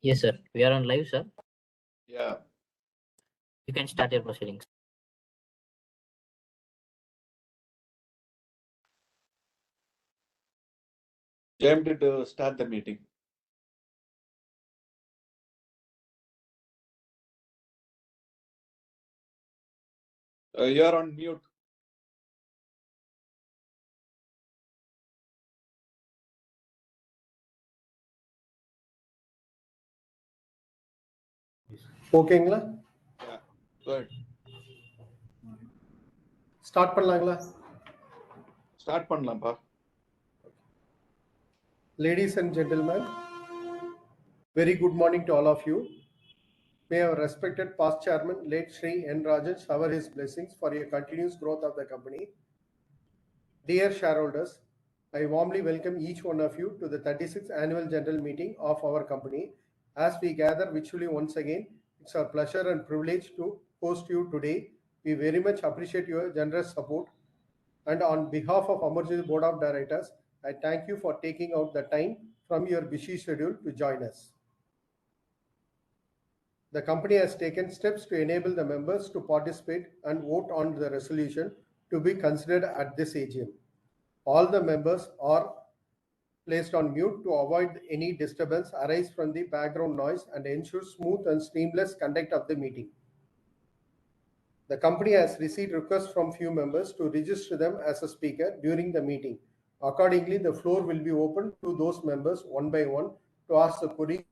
Yes, sir. We are on live, sir. Yeah. You can start your proceedings. JMD to start the meeting. You are on mute. ஓகேங்களா? Yeah. Good. Start பண்ணலாங்களா? Start பண்ணலாம்ப்பா. Ladies and gentlemen, very good morning to all of you. May our respected past chairman, late Sri N. Rajan, shower his blessings for your continuous growth of the company. Dear shareholders, I warmly welcome each one of you to the 36th annual general meeting of our company. As we gather virtually once again, it's our pleasure and privilege to host you today. We very much appreciate your generous support. And on behalf of AMARJOTHI Board of Directors, I thank you for taking out the time from your busy schedule to join us. The company has taken steps to enable the members to participate and vote on the resolution to be considered at this AGM. All the members are placed on mute to avoid any disturbance arise from the background noise and ensure smooth and seamless conduct of the meeting. The company has received requests from few members to register them as a speaker during the meeting. Accordingly, the floor will be open to those members one by one to ask the queries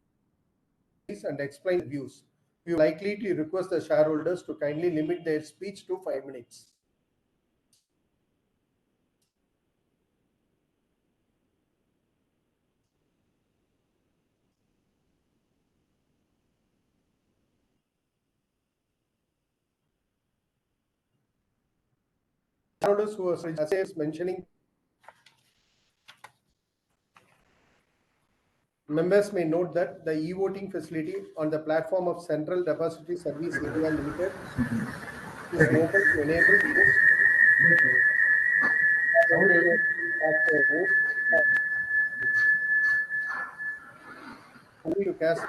and explain views. We are likely to request the shareholders to kindly limit their speech to 5 minutes. Shareholders who are registered mentioning members may note that the e-voting facility on the platform of Central Depository Service Area Limited is open to enable votes. To cast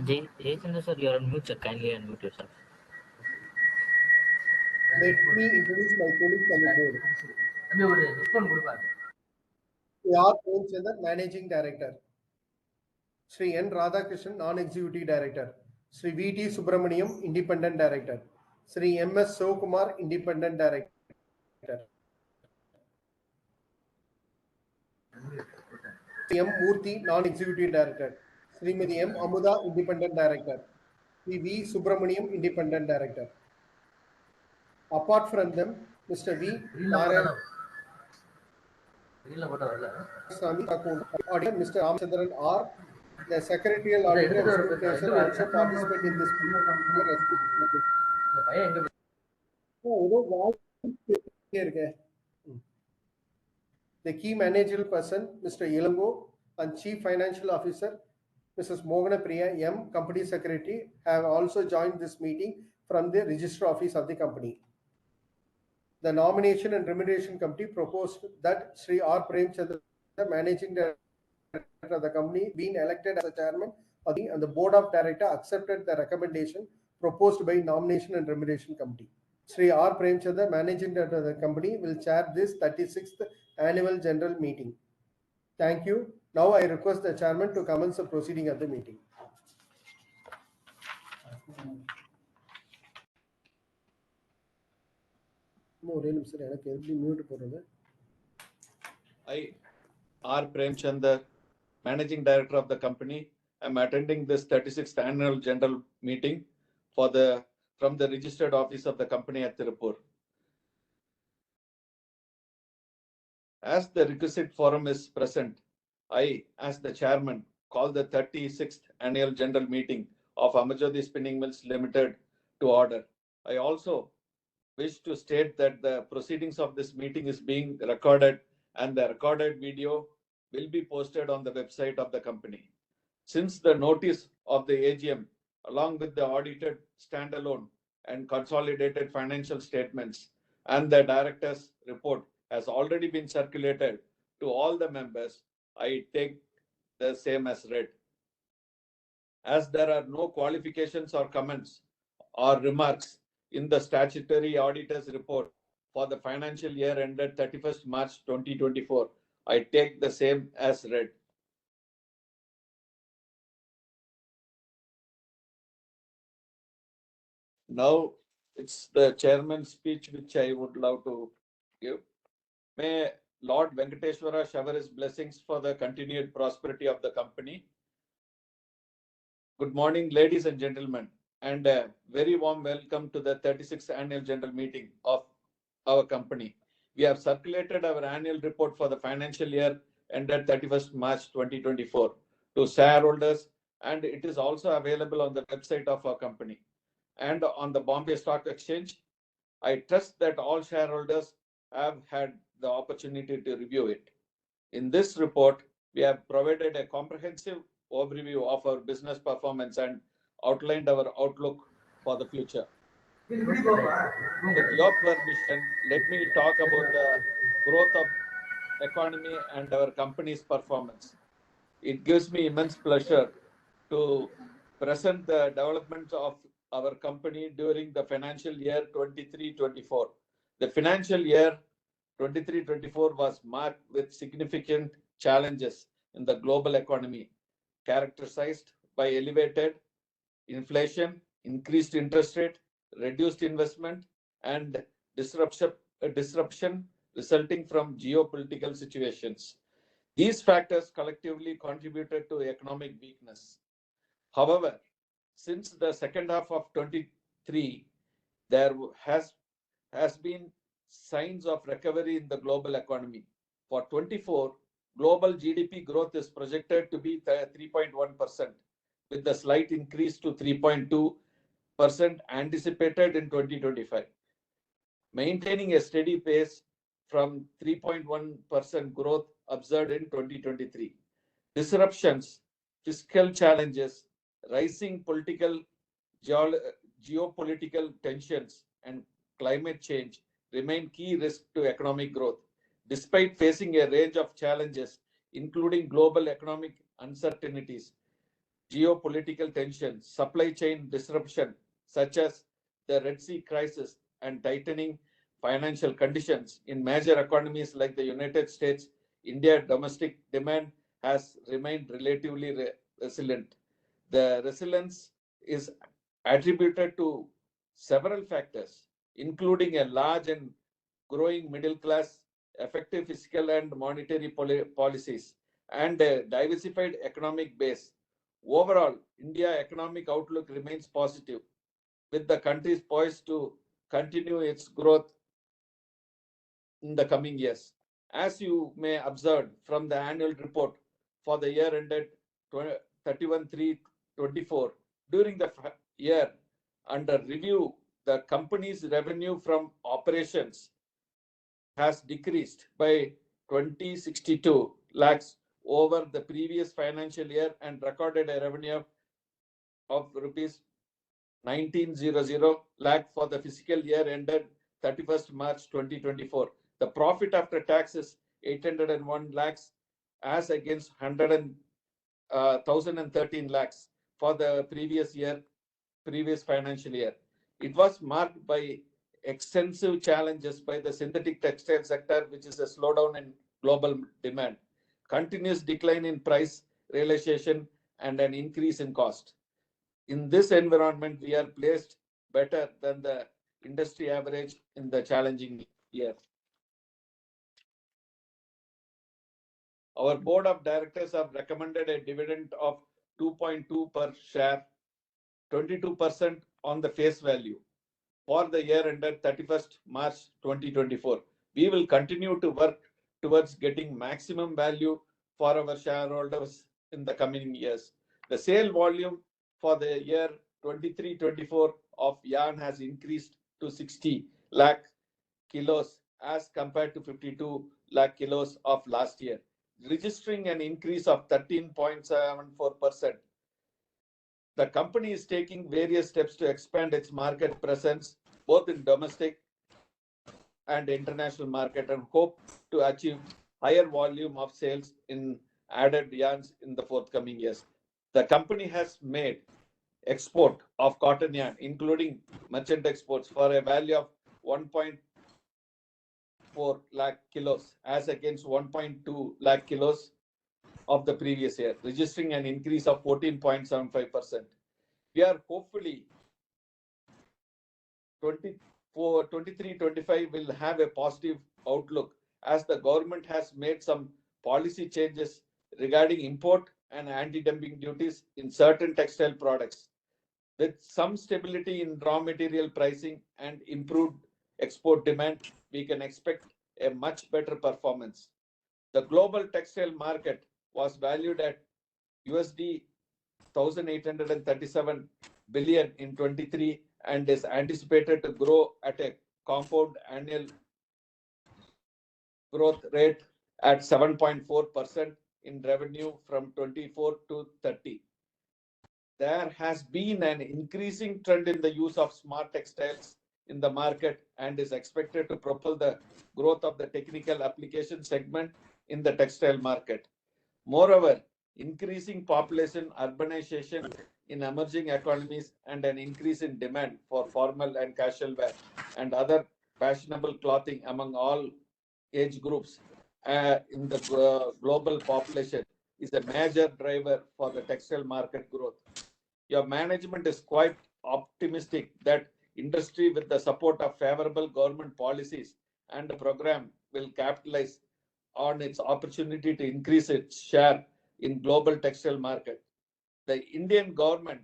Jason, sir, you are on mute, sir. Kindly unmute yourself. let me introduce my colleagues on the board. R. Premchandra, Managing Director. Sri N. Radhakrishnan, Non-Executive Director. Sri V.T. Subramaniam, Independent Director. Sri M.S. Sokumar, Independent Director. Sri M. Murthy, Non-Executive Director. Srimati M. Amuda, Independent Director. Sri V. Subramaniam, Independent Director. Apart from them, Mr. V. Narayan Swami, Auditor, Mr. Ramchandran R. The Secretarial Auditor and Supervisor also participate in this meeting. The key managerial person, Mr. Ilango, and Chief Financial Officer, Mrs. Mogana Priya M., Company Secretary, have also joined this meeting from the Register Office of the company. The Nomination and Remuneration Committee proposed that Sri R. Premchandra, Managing Director of the company, being elected as a chairman of the, and the Board of Directors accepted the recommendation proposed by Nomination and Remuneration Committee. Sri R. Premchandra, Managing Director of the company, will chair this 36th annual general meeting. Thank you. Now I request the chairman to commence the proceeding of the meeting. I, R. Premchandra, Managing Director of the company, am attending this 36th annual general meeting from the registered office of the company at Tirupur. As the requisite forum is present, I, as the chairman, call the 36th annual general meeting of AMARJOTHI Spinning Mills Limited to order. I also wish to state that the proceedings of this meeting is being recorded and the recorded video will be posted on the website of the company. Since the notice of the AGM, along with the audited standalone and consolidated financial statements and the director's report has already been circulated to all the members, I take the same as read. As there are no qualifications or comments or remarks in the statutory auditor's report for the financial year ended 31st March 2024, I take the same as read. Now it's the chairman's speech which I would love to give. May Lord Venkateshwara shower his blessings for the continued prosperity of the company. Good morning, ladies and gentlemen, and a very warm welcome to the 36th annual general meeting of our company. We have circulated our annual report for the financial year ended 31st March 2024 to shareholders, and it is also available on the website of our company and on the Bombay Stock Exchange. I trust that all shareholders have had the opportunity to review it. In this report, we have provided a comprehensive overview of our business performance and outlined our outlook for the future. With your permission, let me talk about the growth of economy and our company's performance. It gives me immense pleasure to present the developments of our company during the financial year 23-24. The financial year 23-24 was marked with significant challenges in the global economy, characterized by elevated inflation, increased interest rate, reduced investment, and disruption resulting from geopolitical situations. These factors collectively contributed to economic weakness. However, since the second half of 23, there has been signs of recovery in the global economy. For 24, global GDP growth is projected to be 3.1%, with a slight increase to 3.2% anticipated in 2025, maintaining a steady pace from 3.1% growth observed in 2023. Disruptions, fiscal challenges, rising geopolitical tensions, and climate change remain key risks to economic growth. Despite facing a range of challenges, including global economic uncertainties, geopolitical tensions, supply chain disruption, such as the Red Sea crisis, and tightening financial conditions in major economies like the United States, India domestic demand has remained relatively resilient. The resilience is attributed to several factors, including a large and growing middle class, effective fiscal and monetary policies, and a diversified economic base. Overall, India's economic outlook remains positive, with the country poised to continue its growth in the coming years. As you may observe from the annual report for the year ended 31/3/24, during the year under review, the company's revenue from operations has decreased by 2062 lakhs over the previous financial year and recorded a revenue of rupees 1900 lakh for the fiscal year ended 31st March 2024. The profit after tax is 801 lakhs as against 1,013 lakhs for the previous financial year. It was marked by extensive challenges by the synthetic textile sector, which is a slowdown in global demand, continuous decline in price realization, and an increase in cost. In this environment, we are placed better than the industry average in the challenging year. Our board of directors have recommended a dividend of 2.2 per share, 22% on the face value for the year ended 31st March 2024. We will continue to work towards getting maximum value for our shareholders in the coming years. The sale volume for the year 23-24 of yarn has increased to 60 lakh kilos as compared to 52 lakh kilos of last year, registering an increase of 13.74%. The company is taking various steps to expand its market presence both in domestic and international market and hope to achieve higher volume of sales in added yarns in the forthcoming years. The company has made export of cotton yarn, including merchant exports, for a value of 1.4 lakh kilos as against 1.2 lakh kilos of the previous year, registering an increase of 14.75%. We are hopefully 23-25 will have a positive outlook as the government has made some policy changes regarding import and anti-dumping duties in certain textile products. With some stability in raw material pricing and improved export demand, we can expect a much better performance. The global textile market was valued at USD 1,837 billion in 23 and is anticipated to grow at a compound annual growth rate at 7.4% in revenue from 24 to 30. There has been an increasing trend in the use of smart textiles in the market and is expected to propel the growth of the technical application segment in the textile market. Moreover, increasing population, urbanization in emerging economies, and an increase in demand for formal and casual wear and other fashionable clothing among all age groups in the global population is a major driver for the textile market growth. Your management is quite optimistic that industry, with the support of favorable government policies and the program, will capitalize on its opportunity to increase its share in global textile market. The Indian government,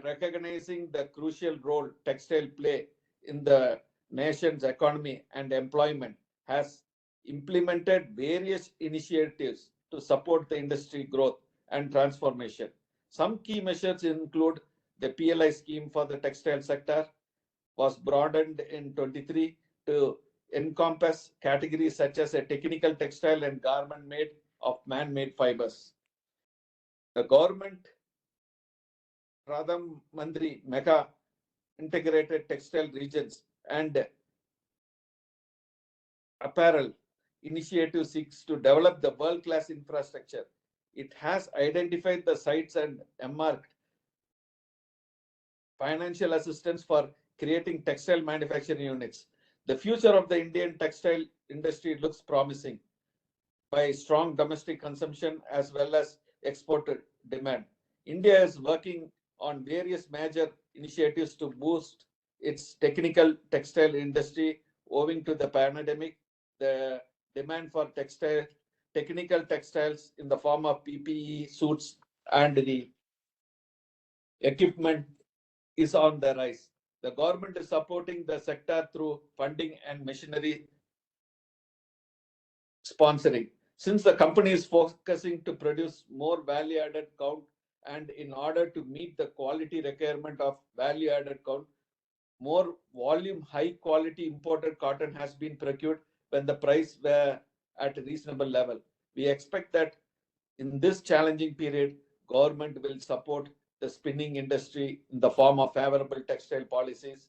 recognizing the crucial role textile play in the nation's economy and employment, has implemented various initiatives to support the industry growth and transformation. Some key measures include the PLI scheme for the textile sector was broadened in 23 to encompass categories such as a technical textile and garment made of man-made fibers. The government Pradhan Mantri Mega Integrated Textile Regions and Apparel initiative seeks to develop the world-class infrastructure. It has identified the sites and earmarked financial assistance for creating textile manufacturing units. The future of the Indian textile industry looks promising by strong domestic consumption as well as export demand. India is working on various major initiatives to boost its technical textile industry. Owing to the pandemic, the demand for technical textiles in the form of PPE suits and the equipment is on the rise. The government is supporting the sector through funding and machinery sponsoring. Since the company is focusing to produce more value-added count, and in order to meet the quality requirement of value-added count, more volume, high-quality imported cotton has been procured when the price were at a reasonable level. We expect that in this challenging period, government will support the spinning industry in the form of favorable textile policies,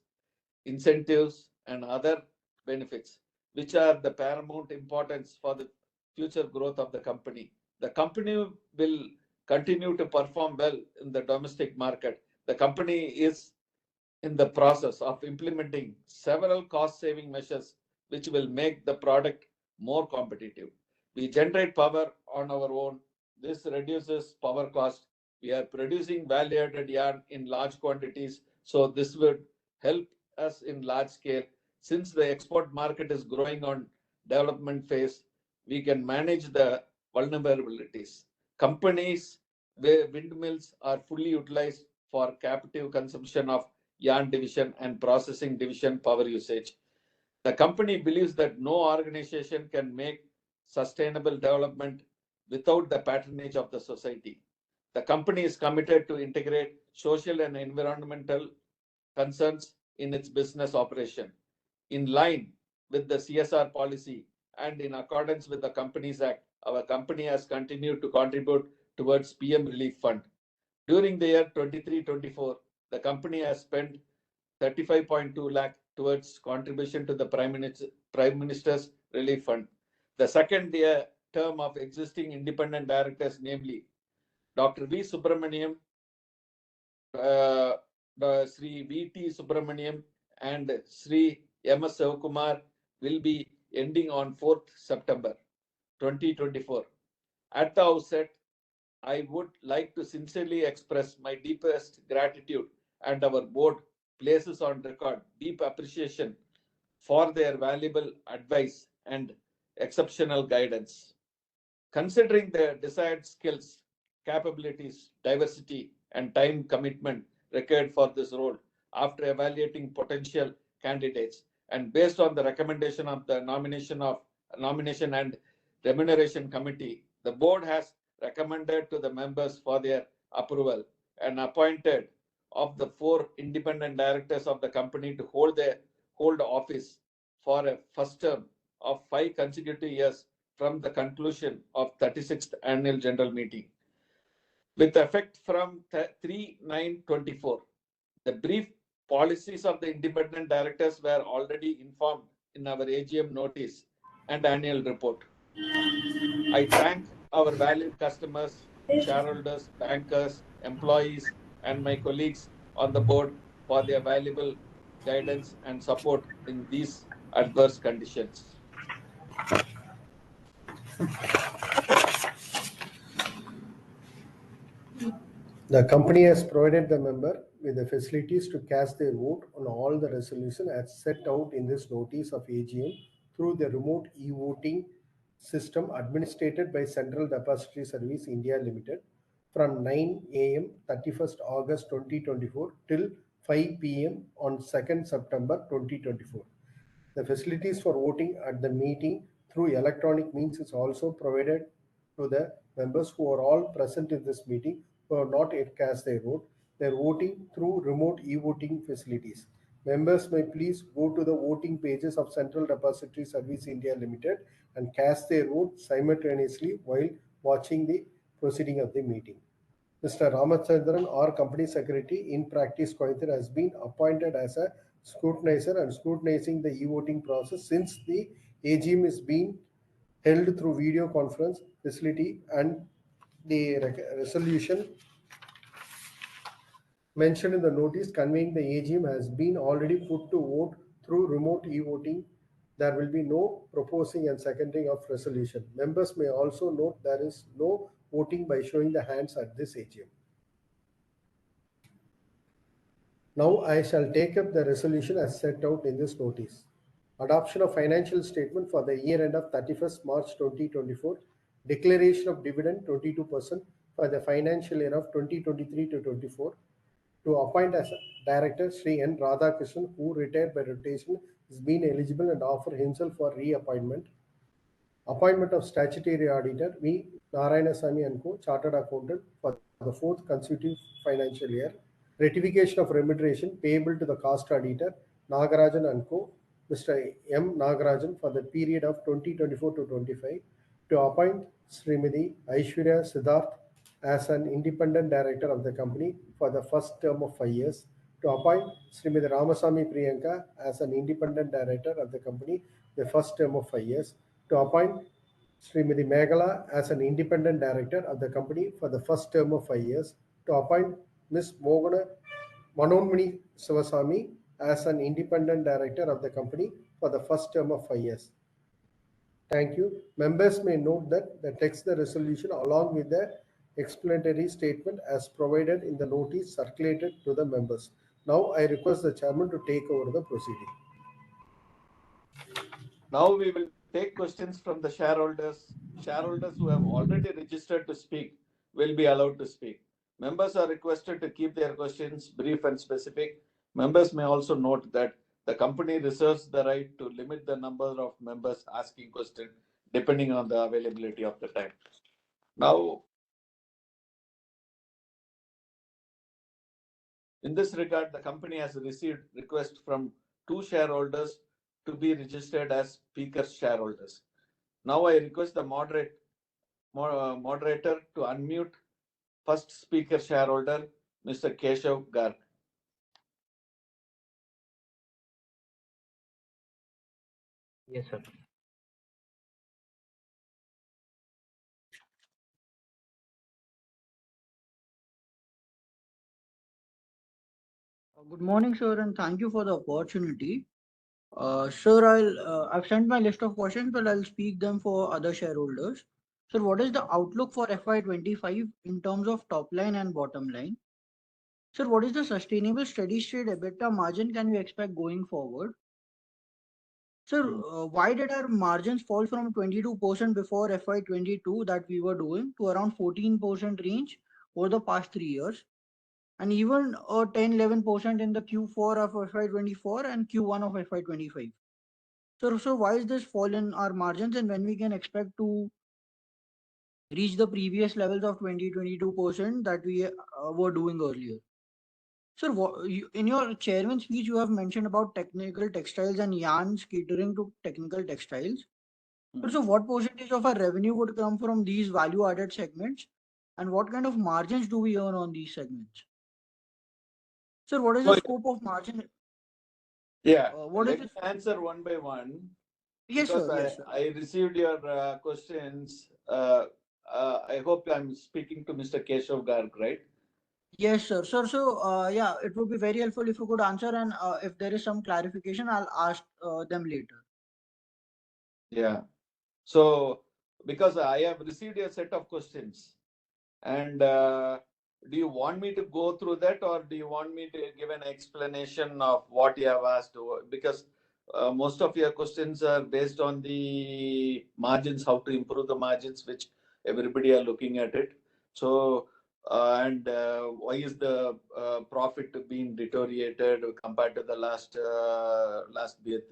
incentives, and other benefits, which are the paramount importance for the future growth of the company. The company will continue to perform well in the domestic market. The company is in the process of implementing several cost-saving measures which will make the product more competitive. We generate power on our own. This reduces power cost. We are producing value-added yarn in large quantities, so this would help us in large scale. Since the export market is growing on development phase, we can manage the vulnerabilities. Companies where windmills are fully utilized for captive consumption of yarn division and processing division power usage. The company believes that no organization can make sustainable development without the patronage of the society. The company is committed to integrate social and environmental concerns in its business operation. In line with the CSR policy and in accordance with the Companies Act, our company has continued to contribute towards PM Relief Fund. During the year 23-24, the company has spent 35.2 lakh towards contribution to the Prime Minister's Relief Fund. The second year term of existing independent directors, namely Dr. V. Subramaniam, Sri V.T. Subramaniam and Sri M.S. Kumar, will be ending on 4th September 2024. At the outset, I would like to sincerely express my deepest gratitude, and our board places on record deep appreciation for their valuable advice and exceptional guidance. Considering their desired skills, capabilities, diversity, and time commitment required for this role, after evaluating potential candidates and based on the recommendation of the Nomination and Remuneration Committee, the board has recommended to the members for their approval and appointed of the 4 independent directors of the company to hold office for a first term of 5 consecutive years from the conclusion of 36th Annual General Meeting. With effect from 3/9/24, the brief policies of the independent directors were already informed in our AGM notice and annual report. I thank our valued customers, shareholders, bankers, employees, and my colleagues on the board for their valuable guidance and support in these adverse conditions. The company has provided the member with the facilities to cast their vote on all the resolutions as set out in this notice of AGM through the remote e-voting system administered by Central Depository Service India Limited from 9 a.m. 31st August 2024 till 5 p.m. on 2nd September 2024. The facilities for voting at the meeting through electronic means is also provided to the members who are all present in this meeting who have not yet cast their vote. They are voting through remote e-voting facilities. Members may please go to the voting pages of Central Depository Service India Limited and cast their vote simultaneously while watching the proceeding of the meeting. Mr. Ramachandran, our company secretary in practice, Coimbatore, has been appointed as a scrutinizer and scrutinizing the e-voting process since the AGM is being held through video conference facility and the resolution mentioned in the notice conveying the AGM has been already put to vote through remote e-voting. There will be no proposing and seconding of resolution. Members may also note there is no voting by showing the hands at this AGM. Now I shall take up the resolution as set out in this notice. Adoption of financial statement for the year end of 31st March 2024. Declaration of dividend 22% for the financial year of 2023 to 24. To appoint as director Sri N. Radhakrishnan, who retired by rotation, is being eligible and offer himself for reappointment. Appointment of statutory auditor V. Narayanasamy and Co. Chartered Accountant for the 4th consecutive financial year. Ratification of remuneration payable to the cost auditor Nagarajan and Co. Mr. M. Nagarajan for the period of 2024 to 25. To appoint Srimati Aishwarya Siddharth as an independent director of the company for the first term of 5 years. To appoint Srimati Ramasamy Priyanka as an independent director of the company the first term of 5 years. To appoint Srimati Meghala as an independent director of the company for the first term of 5 years. To appoint Ms. Manonmani Sivasamy as an independent director of the company for the first term of 5 years. Thank you. Members may note that the text of the resolution along with the explanatory statement as provided in the notice circulated to the members. Now I request the chairman to take over the proceeding. Now we will take questions from the shareholders. Shareholders who have already registered to speak will be allowed to speak. Members are requested to keep their questions brief and specific. Members may also note that the company reserves the right to limit the number of members asking questions depending on the availability of the time. Now, in this regard, the company has received requests from 2 shareholders to be registered as speaker shareholders. Now I request the moderator to unmute first speaker shareholder, Mr. Keshav Garg. Yes, sir. Good morning, sir, and thank you for the opportunity. Sir, I've sent my list of questions, but I'll speak them for other shareholders. Sir, what is the outlook for FY25 in terms of top line and bottom line? Sir, what is the sustainable steady state EBITDA margin can we expect going forward? Sir, why did our margins fall from 22% before FY22 that we were doing to around 14% range over the past 3 years? And even 10-11% in the Q4 of FY24 and Q1 of FY25. So why is this fall in our margins, and when we can expect to reach the previous levels of 20-22% that we were doing earlier? Sir, in your chairman's speech, you have mentioned about technical textiles and yarns catering to technical textiles. So what percentage of our revenue would come from these value-added segments, and what kind of margins do we earn on these segments? Sir, what is the scope of margin? Yeah, What let is me answer one by one. Yes, Because sir. Yes, sir. I received your questions. I hope I'm speaking to Mr. Keshav Garg, right? Yes, sir. Sir, so yeah, it would be very helpful if you could answer, and if there is some clarification, I'll ask them later. Yeah. So, because I have received a set of questions, and do you want me to go through that, or do you want me to give an explanation of what you have asked? Because most of your questions are based on the margins, how to improve the margins, which everybody are looking at it. So, and why is the profit being deteriorated compared to the last 3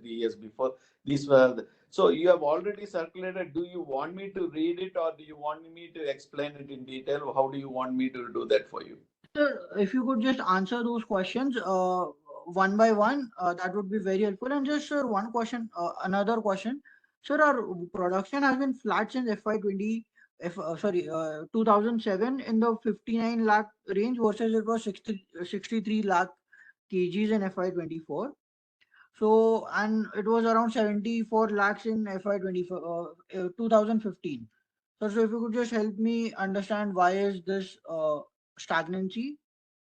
years before? These were so you have already circulated. Do you want me to read it, or do you want me to explain it in detail? How do you want me to do that for you? Sir, if you could just answer those questions one by one, that would be very helpful. And just, sir, one question, another question. Sir, our production has been flat since FY20, 2007 in the 59 lakh range versus it was 63 lakh kgs in FY24. So, and it was around 74 lakhs in FY24, 2015. So if you could just help me understand why is this stagnancy,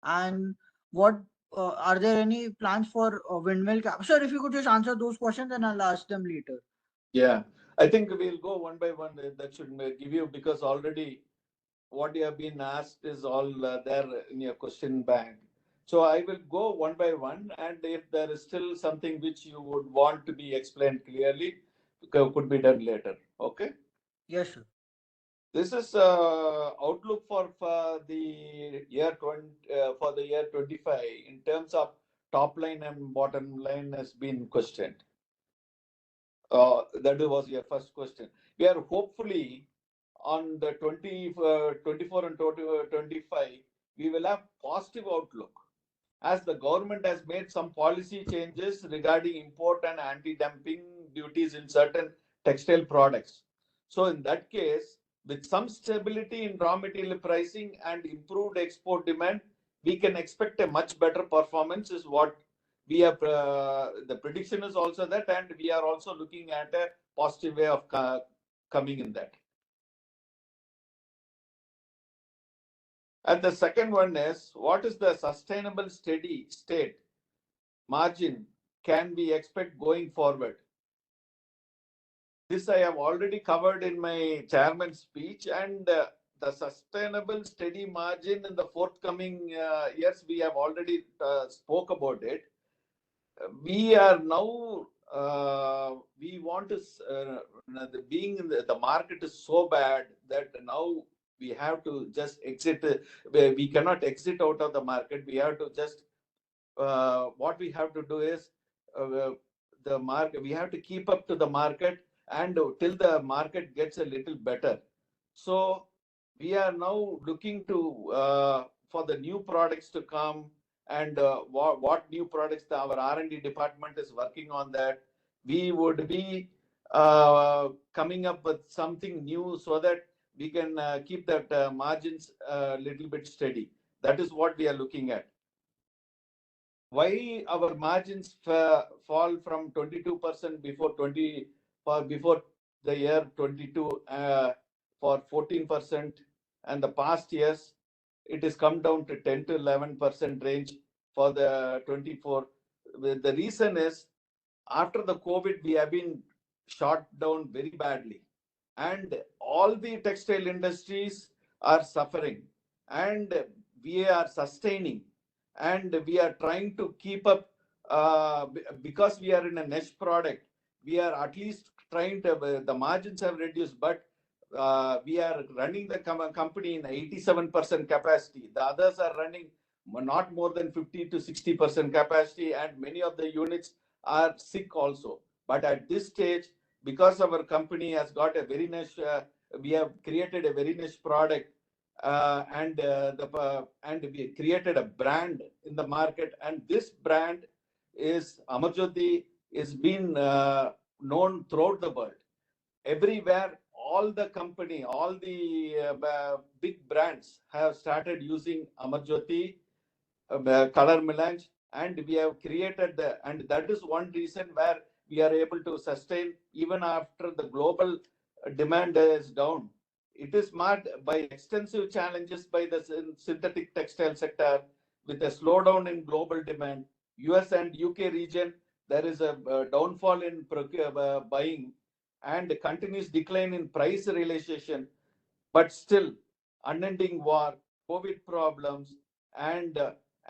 and what are there any plans for windmill cap? Sir, if you could just answer those questions, then I'll ask them later. Yeah, I think we'll go one by one. That should give you, because already what you have been asked is all there in your question bank. So I will go one by one, and if there is still something which you would want to be explained clearly, could be done later. Okay. Yes, sir. This is outlook for the year 25 in terms of top line and bottom line has been questioned. That was your first question. We are hopefully on the 24 and 25, we will have positive outlook, as the government has made some policy changes regarding import and anti-dumping duties in certain textile products. So in that case, with some stability in raw material pricing and improved export demand, we can expect a much better performance is what we have. The prediction is also that, and we are also looking at a positive way of coming in that. And the second one is, what is the sustainable steady state margin can we expect going forward? This I have already covered in my chairman's speech, and the sustainable steady margin in the forthcoming years, we have already spoke about it. We are now, we want to, being in the market is so bad that now we have to just exit. We cannot exit out of the market. We have to just, what we have to do is, the market, we have to keep up to the market, and till the market gets a little better. So we are now looking to for the new products to come, and what new products our R&D department is working on that. we would be coming up with something new so that we can keep that margins a little bit steady. That is what we are looking at. Why our margins fall from 22% before the year 22 for 14%, and the past years it has come down to 10 to 11% range for the 24. The reason is, after the COVID, we have been shot down very badly, and all the textile industries are suffering, and we are sustaining, and we are trying to keep up because we are in a niche product. We are at least trying to, the margins have reduced, but we are running the company in 87% capacity. The others are running not more than 50 to 60% capacity, and many of the units are sick also. But at this stage, because our company has got a very niche, we have created a very niche product, and we created a brand in the market, and this brand is AMARJOTHI, is been known throughout the world. Everywhere, all the company, all the big brands have started using AMARJOTHI color melange, and we have created and that is one reason where we are able to sustain even after the global demand is down. It is marked by extensive challenges by the synthetic textile sector, with a slowdown in global demand. US and UK region, there is a downfall in buying and continuous decline in price realization, but still unending war, COVID problems, and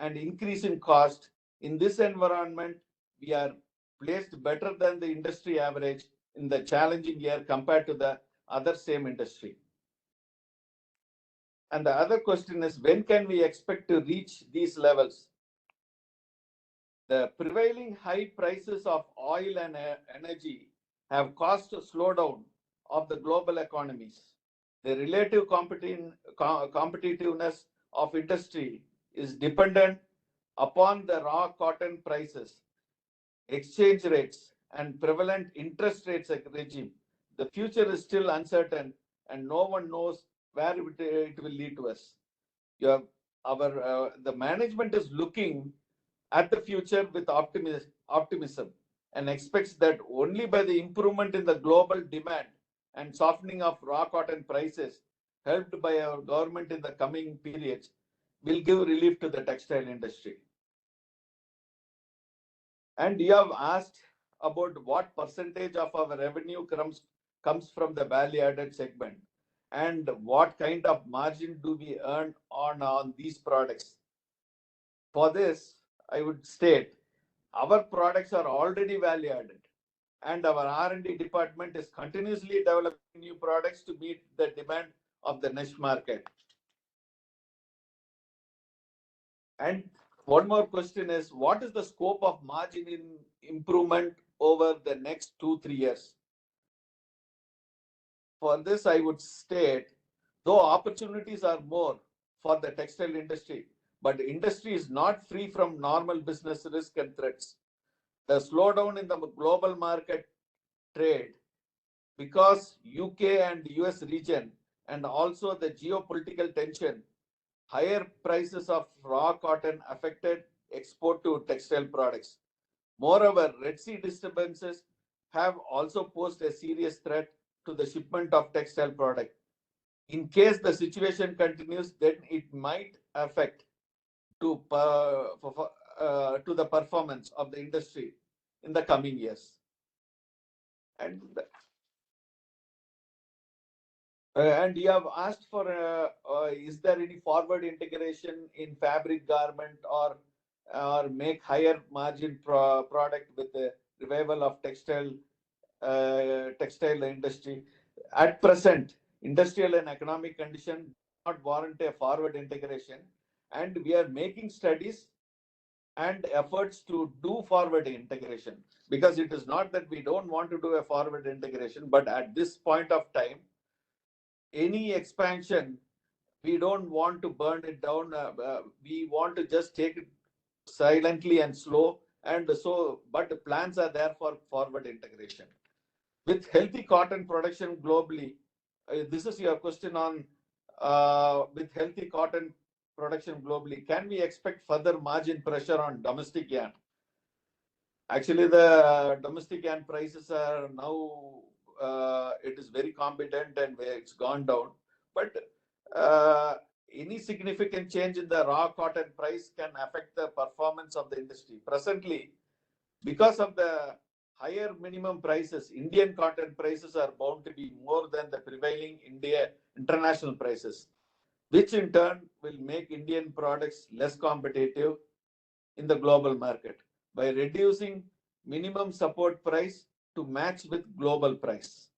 increase in cost. In this environment, we are placed better than the industry average in the challenging year compared to the other same industry. And the other question is, when can we expect to reach these levels? The prevailing high prices of oil and energy have caused a slowdown of the global economies. The relative competitiveness of industry is dependent upon the raw cotton prices, exchange rates, and prevalent interest rates regime. The future is still uncertain, and no one knows where it will lead to us. The management is looking at the future with optimism, and expects that only by the improvement in the global demand and softening of raw cotton prices, helped by our government in the coming periods, will give relief to the textile industry. And you have asked about what percentage of our revenue comes from the value-added segment, and what kind of margin do we earn on these products. For this, I would state, our products are already value-added, and our R&D department is continuously developing new products to meet the demand of the niche market. And one more question is, what is the scope of margin improvement over the next 2-3 years? For this, I would state, though opportunities are more for the textile industry, but the industry is not free from normal business risk and threats. The slowdown in the global market trade, because UK and US region, and also the geopolitical tension, higher prices of raw cotton affected export to textile products. Moreover, Red Sea disturbances have also posed a serious threat to the shipment of textile product. In case the situation continues, then it might affect to the performance of the industry in the coming years. And you have asked for, is there any forward integration in fabric garment, or make higher margin product with the revival of textile industry? At present, industrial and economic condition do not warrant a forward integration, and we are making studies and efforts to do forward integration, because it is not that we don't want to do a forward integration, but at this point of time, any expansion, we don't want to burn it down. We want to just take it silently and slow, And so, but the plans are there for forward integration. With healthy cotton production globally, this is your question on with healthy cotton production globally, can we expect further margin pressure on domestic yarn? Actually, the domestic yarn prices are now, it is very competent and it's gone down. But any significant change in the raw cotton price can affect the performance of the industry. Presently, because of the higher minimum prices, Indian cotton prices are bound to be more than the prevailing international prices, which in turn will make Indian products less competitive in the global market by reducing minimum support price to match with global price.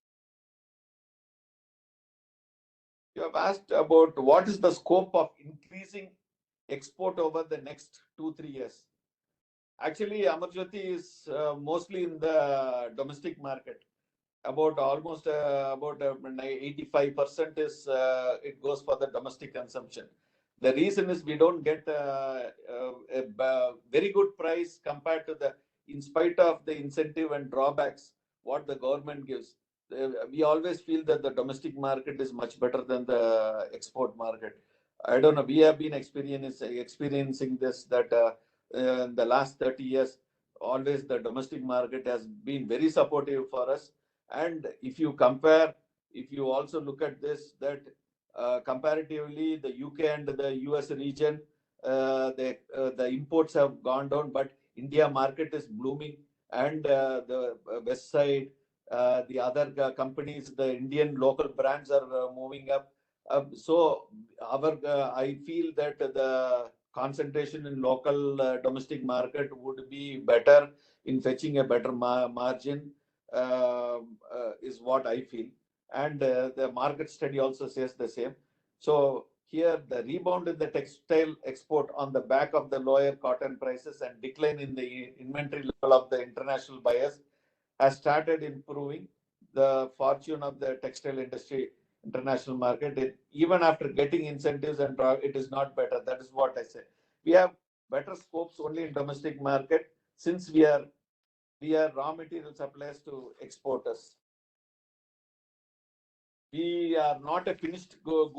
You have asked about what is the scope of increasing export over the next 2-3 years. Actually, AMARJOTHI is mostly in the domestic market. About almost about 85% is it goes for the domestic consumption. The reason is we don't get a very good price compared to the, in spite of the incentive and drawbacks what the government gives. We always feel that the domestic market is much better than the export market. I don't know. We have been experiencing this, that in the last 30 years, always the domestic market has been very supportive for us. And if you compare, if you also look at this, that comparatively the UK and the US region, the imports have gone down, but India market is blooming, and the west side, the other companies, the Indian local brands are moving up. So I feel that the concentration in local domestic market would be better in fetching a better margin, is what I feel. And the market study also says the same. So here the rebound in the textile export on the back of the lower cotton prices and decline in the inventory level of the international buyers has started improving the fortune of the textile industry international market. Even after getting incentives and it is not better. That is what I say. We have better scopes only in domestic market, since we are raw material suppliers to exporters. We are not a finished good.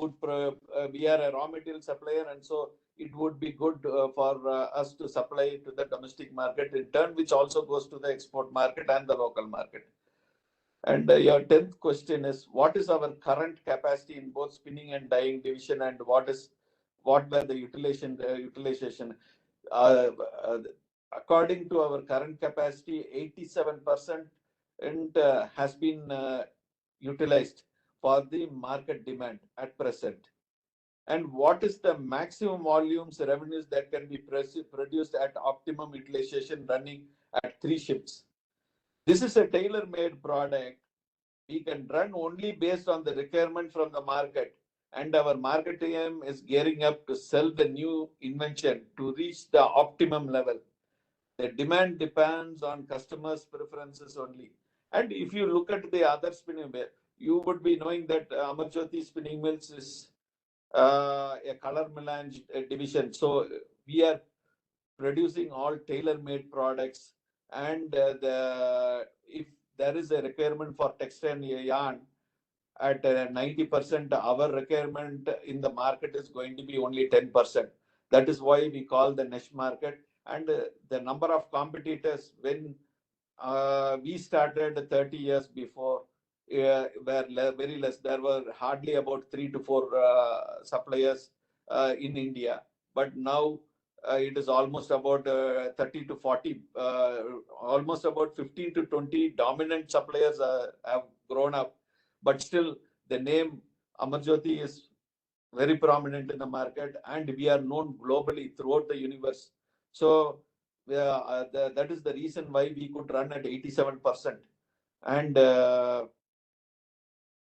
We are a raw material supplier, and so it would be good for us to supply to the domestic market in turn, which also goes to the export market and the local market. And your 10th question is, what is our current capacity in both spinning and dyeing division, and what were the utilization? According to our current capacity, 87% has been utilized for the market demand at present. And what is the maximum volumes revenues that can be produced at optimum utilization running at 3 shifts? This is a tailor-made product. We can run only based on the requirement from the market, and our market team is gearing up to sell the new invention to reach the optimum level. The demand depends on customers' preferences only. And if you look at the other spinning mill, you would be knowing that AMARJOTHI Spinning Mills is a color melange division. So we are producing all tailor-made products, and if there is a requirement for textile yarn at 90%, our requirement in the market is going to be only 10%. That is why we call the niche market. And the number of competitors when we started 30 years before were very less. There were hardly about 3 to 4 suppliers in India. But now it is almost about 30 to 40, almost about 15 to 20 dominant suppliers have grown up. But still, the name AMARJOTHI is very prominent in the market, and we are known globally throughout the universe. So that is the reason why we could run at 87%. And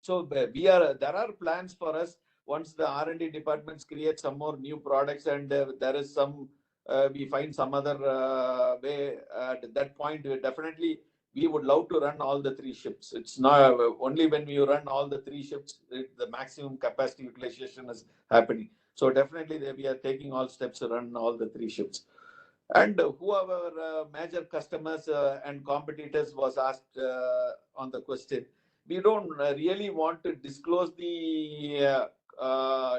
so there are plans for us once the R&D departments create some more new products, and there is some we find some other way at that point. Definitely we would love to run all the 3 shifts. It's not only when you run all the 3 shifts the maximum capacity utilization is happening. So definitely we are taking all steps to run all the 3 shifts. And who our major customers and competitors was asked on the question. We don't really want to disclose the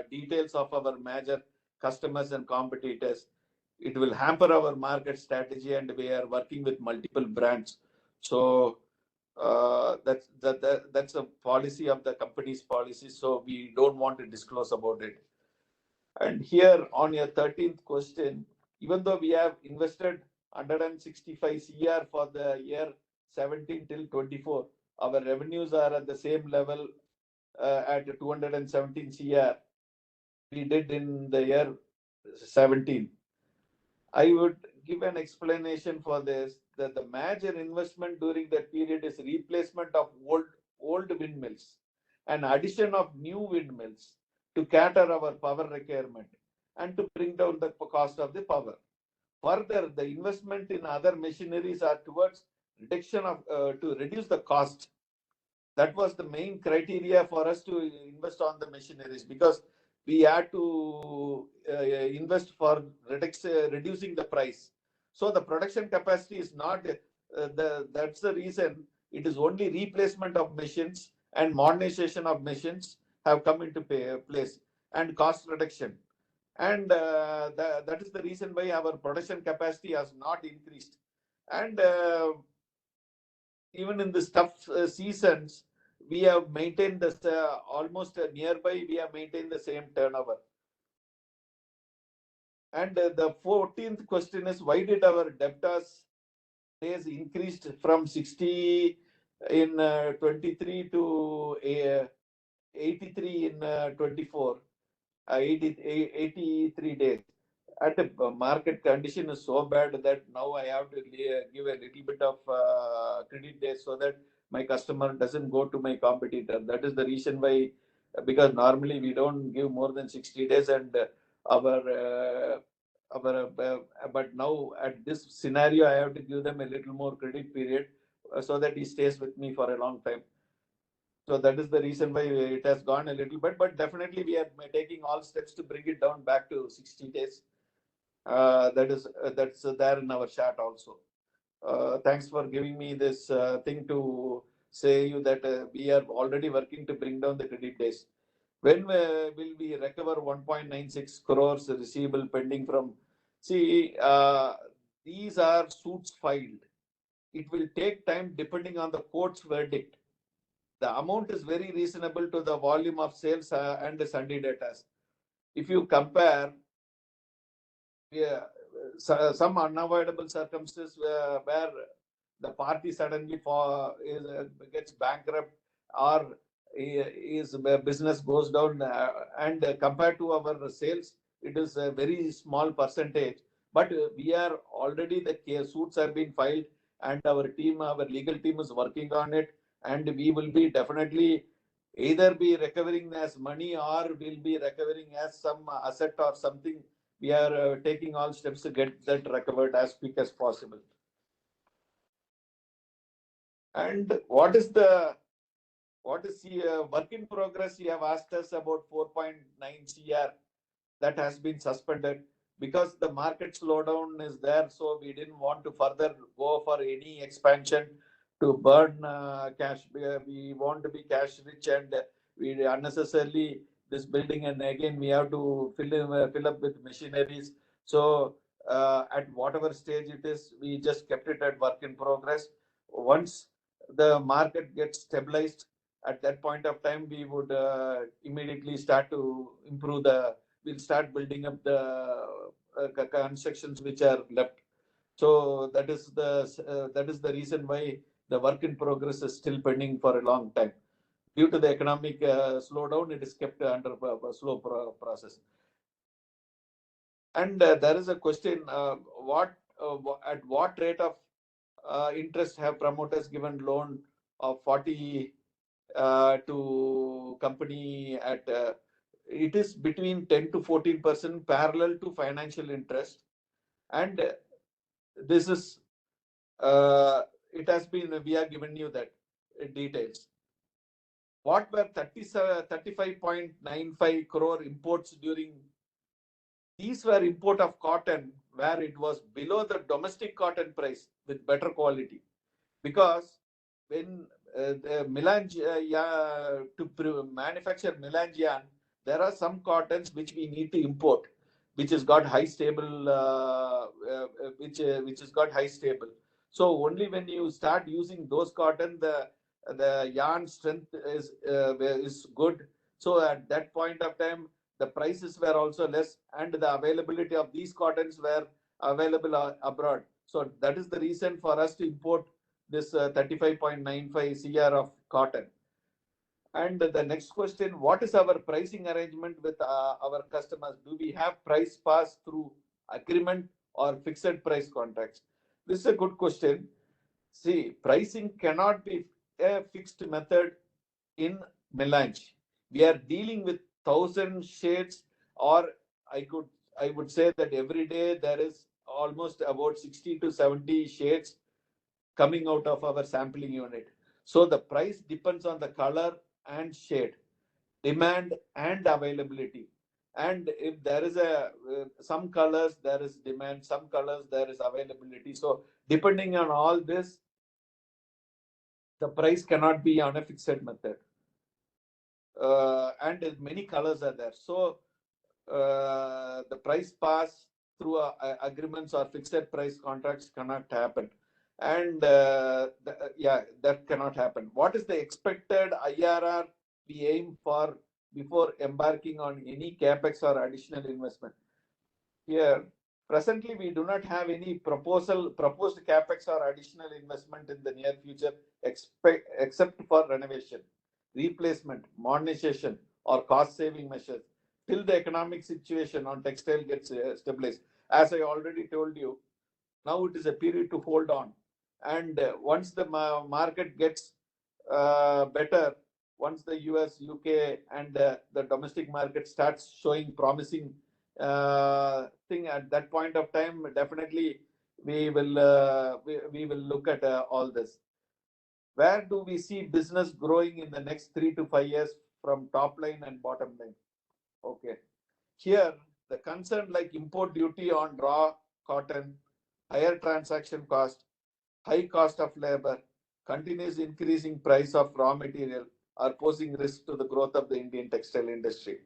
details of our major customers and competitors. It will hamper our market strategy, and we are working with multiple brands. So that's a policy of the company's policy. So we don't want to disclose about it. And here on your 13th question, even though we have invested 165 CR for the year 17 till 24, our revenues are at the same level at 217 CR we did in the year 17. I would give an explanation for this, that the major investment during that period is replacement of old windmills and addition of new windmills to cater our power requirement and to bring down the cost of the power. Further, the investment in other machineries are towards reduction of to reduce the cost. That was the main criteria for us to invest on the machineries, because we had to invest for reducing the price. So the production capacity is not that's the reason. It is only replacement of machines and modernization of machines have come into place, and cost reduction. And that is the reason why our production capacity has not increased. And even in the tough seasons, we have maintained this almost nearby, we have maintained the same turnover. And the 14th question is, why did our debtors days increased from 60 in 23 to 83 in 24, 83 days? At the market condition is so bad that now I have to give a little bit of credit days so that my customer doesn't go to my competitor. That is the reason why, because normally we don't give more than 60 days, and but now at this scenario, I have to give them a little more credit period so that he stays with me for a long time. So that is the reason why it has gone a little bit, but definitely we are taking all steps to bring it down back to 60 days. That's there in our chat also. Thanks for giving me this thing to say you that we are already working to bring down the credit days. When will we recover 1.96 crores receivable pending from? See, these are suits filed. It will take time depending on the court's verdict. The amount is very reasonable to the volume of sales and the Sunday data. If you compare, yeah, some unavoidable circumstances where the party suddenly gets bankrupt, or his business goes down, and compared to our sales, it is a very small percentage. But we are already, the case suits have been filed, and our legal team is working on it, and we will be definitely either be recovering as money or will be recovering as some asset or something. We are taking all steps to get that recovered as quick as possible. And what is the work in progress? You have asked us about 4.9 CR that has been suspended because the market slowdown is there. So we didn't want to further go for any expansion to burn cash. We want to be cash rich, and we unnecessarily this building, and again we have to fill up with machineries. So at whatever stage it is, we just kept it at work in progress. Once the market gets stabilized, at that point of time, we would immediately start to improve we'll start building up the constructions which are left. So that is the reason why the work in progress is still pending for a long time. Due to the economic slowdown, it is kept under a slow process. And there is a question: at what rate of interest have promoters given loan of 40 to company at? It is between 10 to 14% parallel to financial interest, and this is it has been, we are given you that details. What were 35.95 crore imports during? These were import of cotton where it was below the domestic cotton price with better quality. Because when the melange, manufacture melange yarn, there are some cottons which we need to import, which has got high stable, which has got high stable. So only when you start using those cotton, the yarn strength is good. So at that point of time, the prices were also less, and the availability of these cottons were available abroad. So that is the reason for us to import this 35.95 CR of cotton. And the next question, what is our pricing arrangement with our customers? Do we have price pass through agreement or fixed price contracts? This is a good question. See, pricing cannot be a fixed method in melange. We are dealing with 1,000 shades, or I would say that every day there is almost about 60 to 70 shades coming out of our sampling unit. So the price depends on the color and shade, demand and availability. And if there is some colors there is demand, some colors there is availability. So depending on all this, the price cannot be on a fixed method. And many colors are there. So the price pass through agreements or fixed price contracts cannot happen. And yeah, that cannot happen. What is the expected IRR we aim for before embarking on any capex or additional investment? Here, presently, we do not have any proposed capex or additional investment in the near future, except for renovation, replacement, modernization, or cost-saving measures till the economic situation on textile gets stabilized. As I already told you, now it is a period to hold on. And once the market gets better, once the US, UK, and the domestic market starts showing promising thing, at that point of time, definitely we will look at all this. Where do we see business growing in the next 3 to 5 years from top line and bottom line? Okay. Here, the concern like import duty on raw cotton, higher transaction cost, high cost of labor, continuous increasing price of raw material are posing risk to the growth of the Indian textile industry.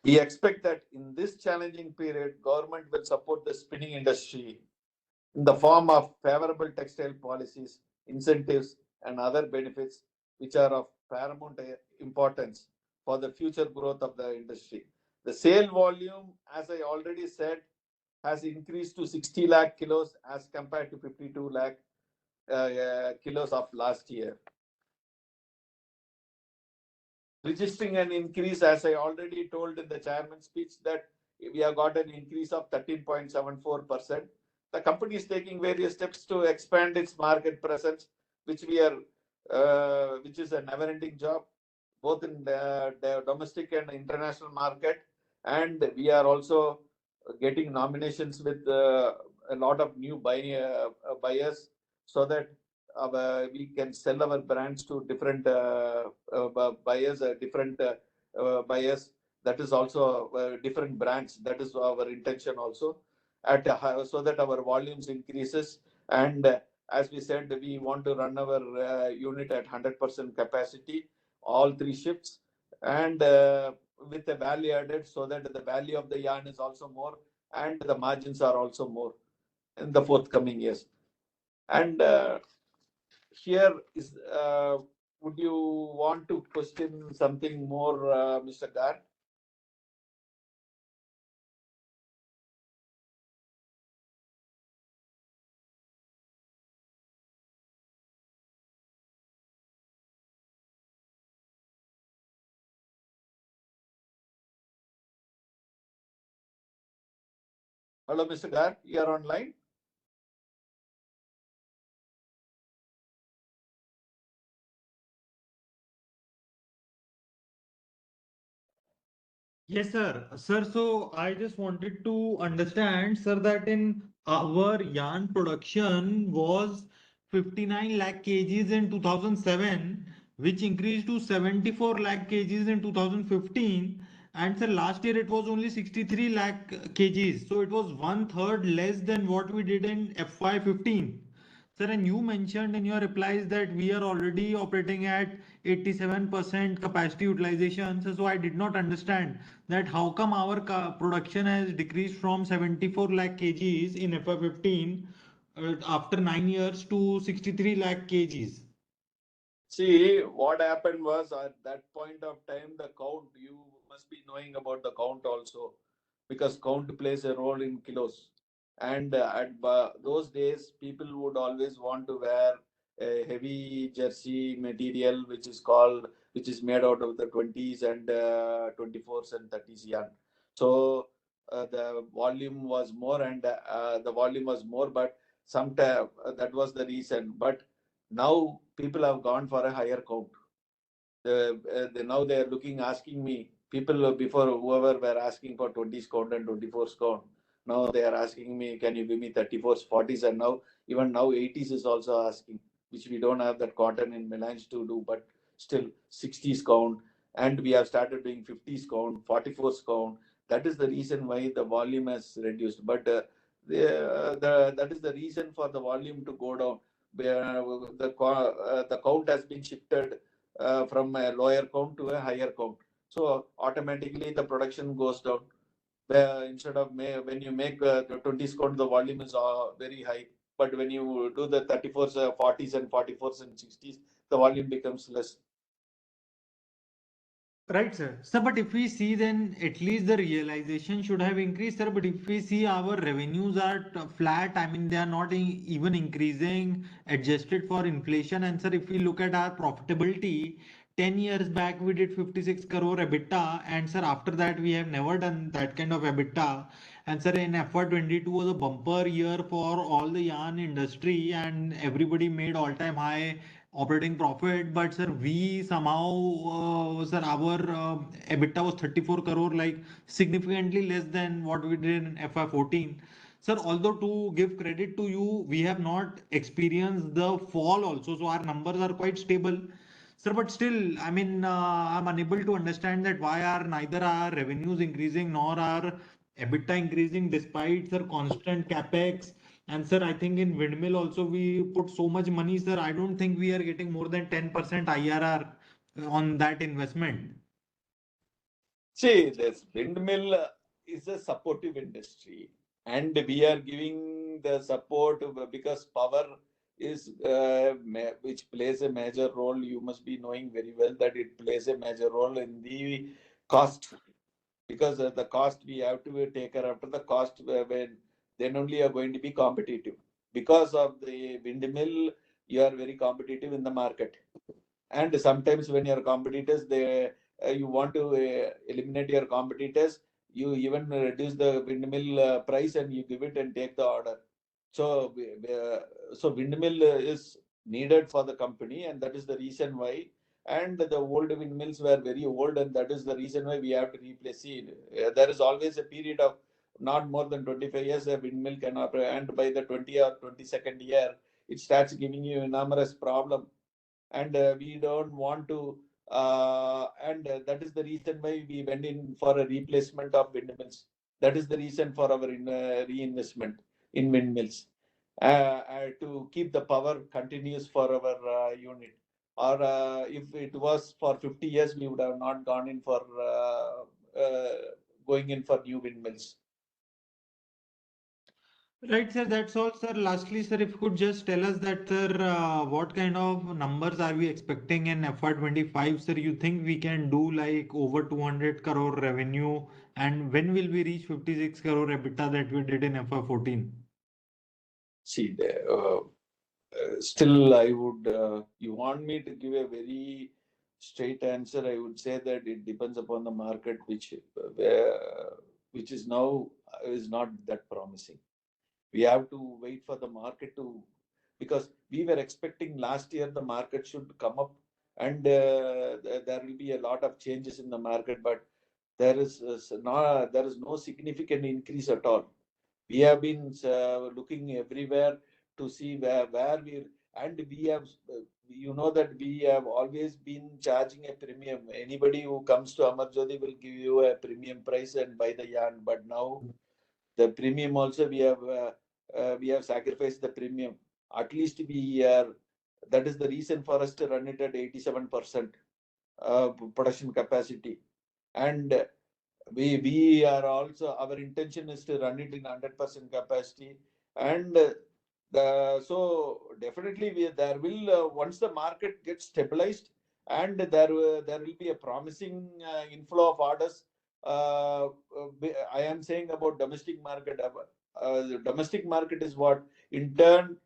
We expect that in this challenging period, government will support the spinning industry in the form of favorable textile policies, incentives, and other benefits which are of paramount importance for the future growth of the industry. The sale volume, as I already said, has increased to 60 lakh kilos as compared to 52 lakh kilos of last year, registering an increase, as I already told in the chairman's speech, that we have got an increase of 13.74%. The company is taking various steps to expand its market presence, which is a never-ending job, both in the domestic and international market. And we are also getting nominations with a lot of new buyers, so that we can sell our brands to different buyers, buyers. That is also different brands. That is our intention also, so that our volumes increases. And as we said, we want to run our unit at 100% capacity, all 3 shifts, and with a value added, so that the value of the yarn is also more and the margins are also more in the forthcoming years. And here is, would you want to question something more, Mr. Gar? Hello, Mr. Gar, you are online? Yes, sir. Sir, so I just wanted to understand, sir, that in our yarn production was 59 lakh kgs in 2007, which increased to 74 lakh kgs in 2015, And sir, last year it was only 63 lakh kgs. So it was one third less than what we did in FY15. Sir, and you mentioned in your replies that we are already operating at 87% capacity utilization. So I did not understand that how come our production has decreased from 74 lakh kgs in FY15 after 9 years to 63 lakh kgs. See, what happened was at that point of time, the count, you must be knowing about the count also, because count plays a role in kilos. And those days, people would always want to wear a heavy jersey material, which is made out of the 20s and 24s and 30s yarn. So the volume was more, and but sometimes that was the reason. But now people have gone for a higher count. Now they are looking, asking me. People before, whoever were asking for 20s count and 24s count. Now they are asking me, can you give me 34s, 40s, and now 80s is also asking, which we don't have that cotton in melange to do, but still 60s count, and we have started doing 50s count, 44s count. That is the reason why the volume has reduced. But that is the reason for the volume to go down. The count has been shifted from a lower count to a higher count. So automatically the production goes down. Instead of when you make the 20s count, the volume is very high. But when you do the 34s, 40s, and 44s and 60s, the volume becomes less. Right, sir. Sir, but if we see, then at least the realization should have increased, sir. But if we see our revenues are flat, I mean, they are not even increasing, adjusted for inflation. And sir, if we look at our profitability, 10 years back we did 56 crore EBITDA, and sir, after that we have never done that kind of EBITDA. And sir, in FY22 was a bumper year for all the yarn industry, and everybody made all-time high operating profit. But sir, we somehow, sir, our EBITDA was 34 crore, like significantly less than what we did in FY14. Sir, although to give credit to you, we have not experienced the fall also, so our numbers are quite stable. Sir, but still, I mean, I'm unable to understand that why are neither our revenues increasing nor our EBITDA increasing despite, sir, constant capex. And sir, I think in windmill also we put so much money, sir. I don't think we are getting more than 10% IRR on that investment. See, this windmill is a supportive industry, and we are giving the support because power is which plays a major role. You must be knowing very well that it plays a major role in the cost, because the cost we have to take care after the cost, when then only are going to be competitive. Because of the windmill, you are very competitive in the market. And sometimes when your competitors, you want to eliminate your competitors, you even reduce the windmill price and you give it and take the order. So so windmill is needed for the company, and that is the reason why. And the old windmills were very old, and that is the reason why we have to replace it. There is always a period of not more than 25 years a windmill can operate, and by the 20 or 22nd year it starts giving you enormous problem. And we don't want to, and that is the reason why we went in for a replacement of windmills. That is the reason for our reinvestment in windmills, to keep the power continuous for our unit. Or if it was for 50 years, we would have not gone in for going in for new windmills. Right, sir. That's all, sir. Lastly, sir, if you could just tell us that, sir, what kind of numbers are we expecting in FY25, sir? You think we can do like over 200 crore revenue, and when will we reach 56 crore EBITDA that we did in FY14? See, still, I would, you want me to give a very straight answer, I would say that it depends upon the market, which is now is not that promising. We have to wait for the market to, because we were expecting last year the market should come up, and there will be a lot of changes in the market, but there is no significant increase at all. We have been looking everywhere to see where we, and we have, you know that we have always been charging a premium. Anybody who comes to Amarjyoti will give you a premium price and buy the yarn. But now the premium also we have sacrificed the premium. At least we are. That is the reason for us to run it at 87% production capacity, and we are also, our intention is to run it in 100% capacity. And so definitely there will, once the market gets stabilized, and there will be a promising inflow of orders. I am saying about domestic market. The domestic market is what, in turn,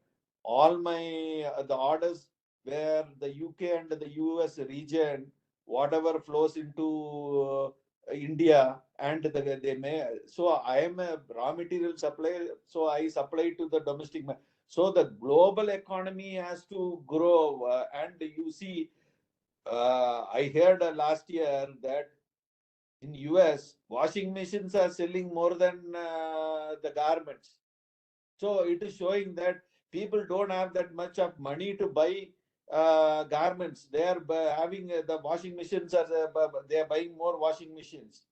all my the orders where the UK and the US region, whatever flows into India, and they may. So I am a raw material supplier. So I supply to the domestic. So the global economy has to grow, and you see, I heard last year that in US washing machines are selling more than the garments. So it is showing that people don't have that much of money to buy garments. They are having the washing machines. They are buying more washing machines.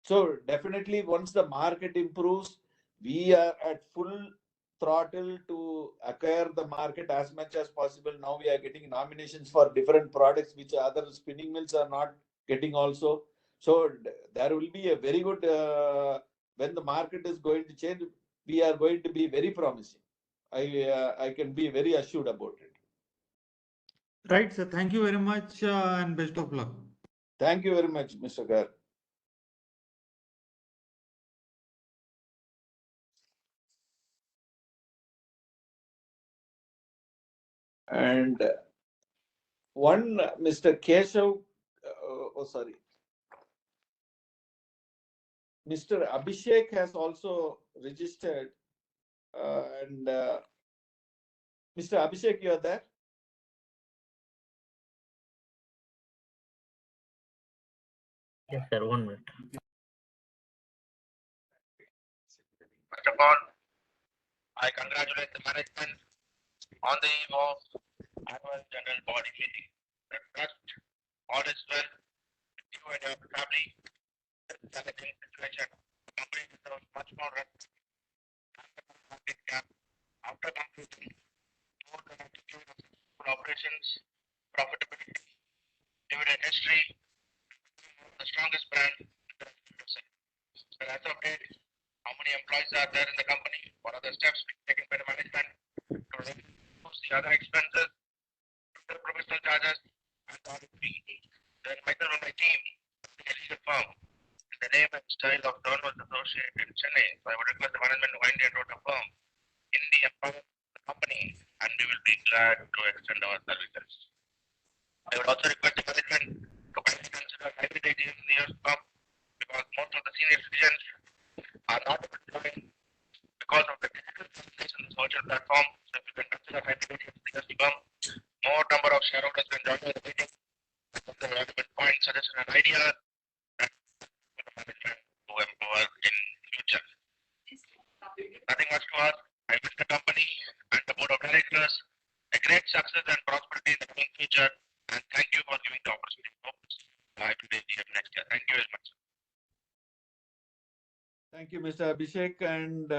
So definitely, once the market improves, we are at full throttle to acquire the market as much as possible. Now we are getting nominations for different products which other spinning mills are not getting also. So there will be a very good, when the market is going to change, we are going to be very promising. I can be very assured about it. Right, sir. Thank you very much and best of luck. Thank you very much, Mr. Gar. And one Mr. Keshav, sorry, Mr. Abhishek has also registered. And Mr. Abhishek, you are there? Yes, sir. 1 minute. First of all, I congratulate the management on the eve of annual general body meeting. I trust all is well with you and your family. This challenging situation, the company deserves much more respect after the market cap, after completing more than a decade of successful operations, profitability, dividend history, the strongest brand in the industry. So as of date, how many employees are there in the company? What are the steps being taken by the management to reduce the other expenses, the professional charges, and audit fee? Then myself and my team, a legal firm, in the name and style of Donald Associate in Chennai. So I would request the management to kindly enroll a firm in the employer of the company, and we will be glad to extend our services. I would also request the management to kindly consider hybrid AGMs in the years to come, because most of the senior citizens are not able to join because of the digital presentation in this virtual platform. So if you can consider hybrid AGMs in the years to come, more number of shareholders can join the meeting. The relevant points, suggestions, and ideas that the management to empower in future. Nothing much to ask. I wish the company and the board of directors a great success and prosperity in the coming future. And thank you for giving the opportunity to host hybrid AGM next year. Thank you very much. Thank you, Mr. Abhishek. And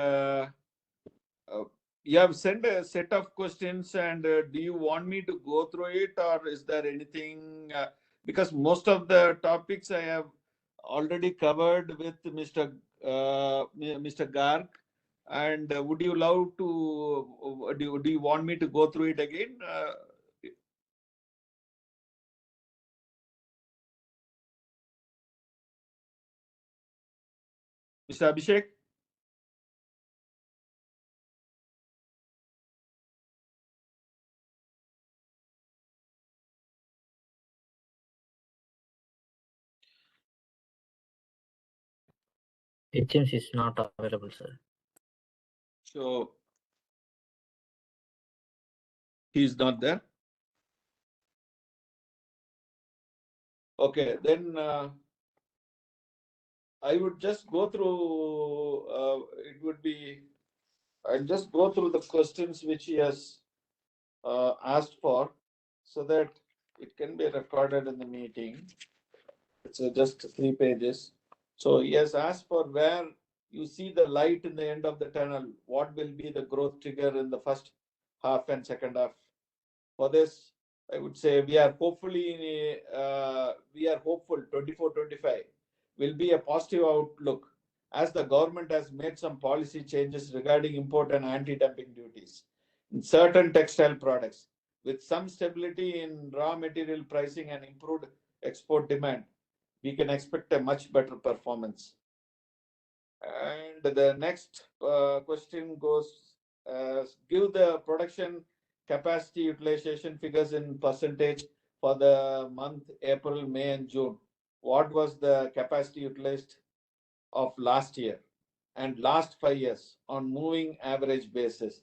you have sent a set of questions, and do you want me to go through it, or is there anything? Because most of the topics I have already covered with Mr. Garg. And would you love to? Do you want me to go through it again? Mr. Abhishek? HMC is not available, sir. So he's not there. Okay, then I would just go through. It would be I'll just go through the questions which he has asked for so that it can be recorded in the meeting. It's just 3 pages. So he has asked for where you see the light in the end of the tunnel. What will be the growth trigger in the first half and second half? For this, I would say we are hopeful 24-25 will be a positive outlook as the government has made some policy changes regarding import and anti-dumping duties in certain textile products. With some stability in raw material pricing and improved export demand, we can expect a much better performance. And the next question goes, give the production capacity utilization figures in percentage for the month April, May, and June. What was the capacity utilized of last year and last 5 years on moving average basis?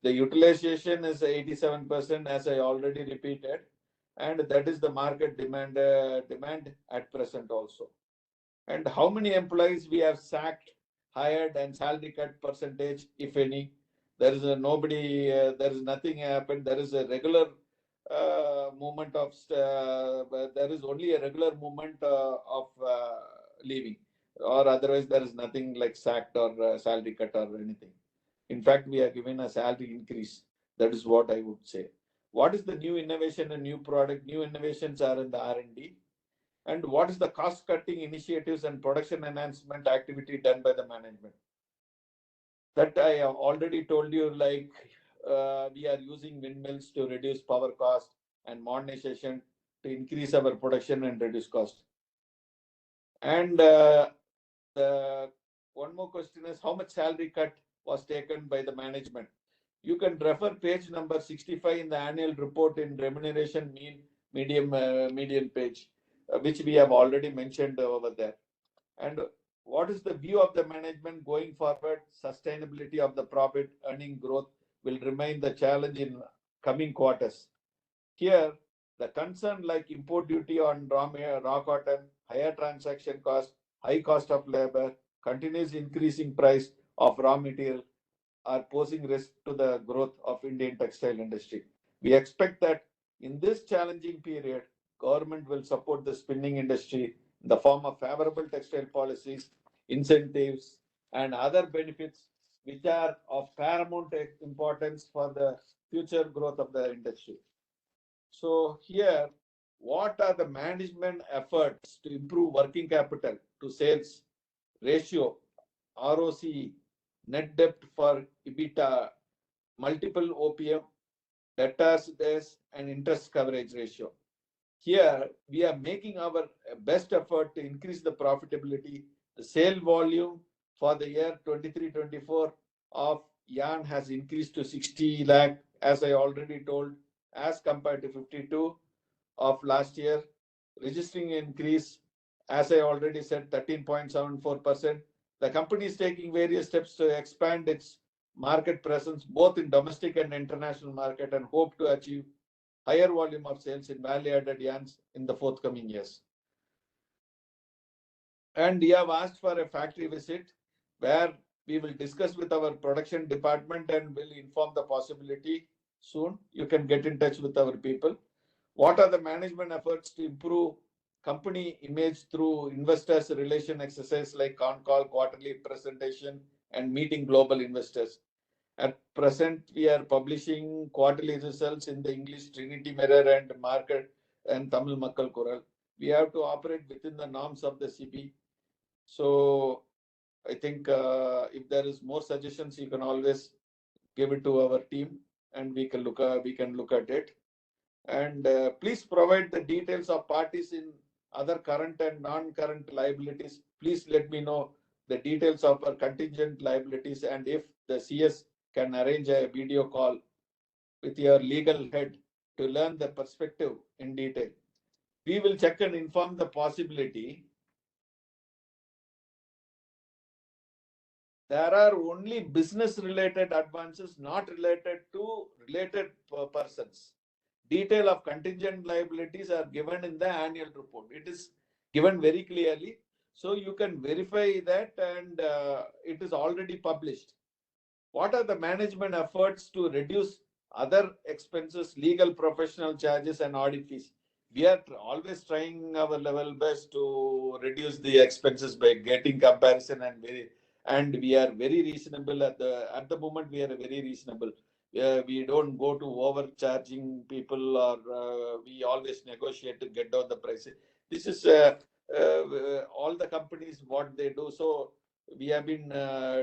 The utilization is 87%, as I already repeated, and that is the market demand at present also. And how many employees we have sacked, hired, and salary cut percentage, if any? There is there is nothing happened. There is a regular movement of, there is only a regular movement of leaving, or otherwise there is nothing like sacked or salary cut or anything. In fact, we are given a salary increase. That is what I would say. What is the new innovation and new product? New innovations are in the R&D. And what is the cost cutting initiatives and production enhancement activity done by the management? That I have already told you, like we are using windmills to reduce power cost and modernization to increase our production and reduce cost. And one more question is, how much salary cut was taken by the management? You can refer page number 65 in the annual report in remuneration median page, which we have already mentioned over there. And what is the view of the management going forward? Sustainability of the profit earning growth will remain the challenge in coming quarters. Here, the concern like import duty on raw cotton, higher transaction cost, high cost of labor, continuous increasing price of raw material are posing risk to the growth of Indian textile industry. We expect that in this challenging period, government will support the spinning industry in the form of favorable textile policies, incentives, and other benefits which are of paramount importance for the future growth of the industry. So here, what are the management efforts to improve working capital to sales ratio, ROCE, net debt for EBITDA, multiple OPM, debtors days, and interest coverage ratio? Here, we are making our best effort to increase the profitability. The sale volume for the year 23-24 of yarn has increased to 60 lakh, as I already told, as compared to 52 of last year, registering an increase, as I already said, 13.74%. The company is taking various steps to expand its market presence both in domestic and international market and hope to achieve higher volume of sales in value-added yarns in the forthcoming years. And we have asked for a factory visit where we will discuss with our production department and will inform the possibility soon. You can get in touch with our people. What are the management efforts to improve company image through investors relation exercise like con call, quarterly presentation, and meeting global investors? At present, we are publishing quarterly results in the English Trinity Mirror and Market and Tamil Makkal Kural. We have to operate within the norms of the CB. So I think if there is more suggestions, you can always give it to our team and we can look at it. And please provide the details of parties in other current and non-current liabilities. Please let me know the details of our contingent liabilities, and if the CS can arrange a video call with your legal head to learn the perspective in detail. We will check and inform the possibility. There are only business related advances, not related to related persons. Detail of contingent liabilities are given in the annual report. It is given very clearly. So you can verify that, and it is already published. What are the management efforts to reduce other expenses, legal professional charges and audit fees? We are always trying our level best to reduce the expenses by getting comparison and we are very reasonable at the moment. We are very reasonable. We don't go to overcharging people or we always negotiate to get down the price. This is all the companies what they do. So we have been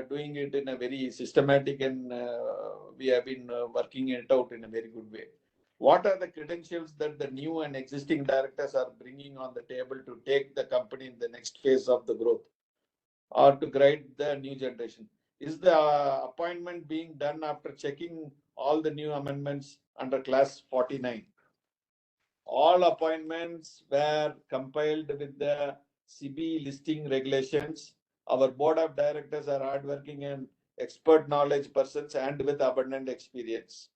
doing it in a very systematic and we have been working it out in a very good way. What are the credentials that the new and existing directors are bringing on the table to take the company in the next phase of the growth or to guide the new generation? Is the appointment being done after checking all the new amendments under class 49? All appointments were compiled with the CB listing regulations. Our board of directors are hardworking and expert knowledge persons and with abundant experience.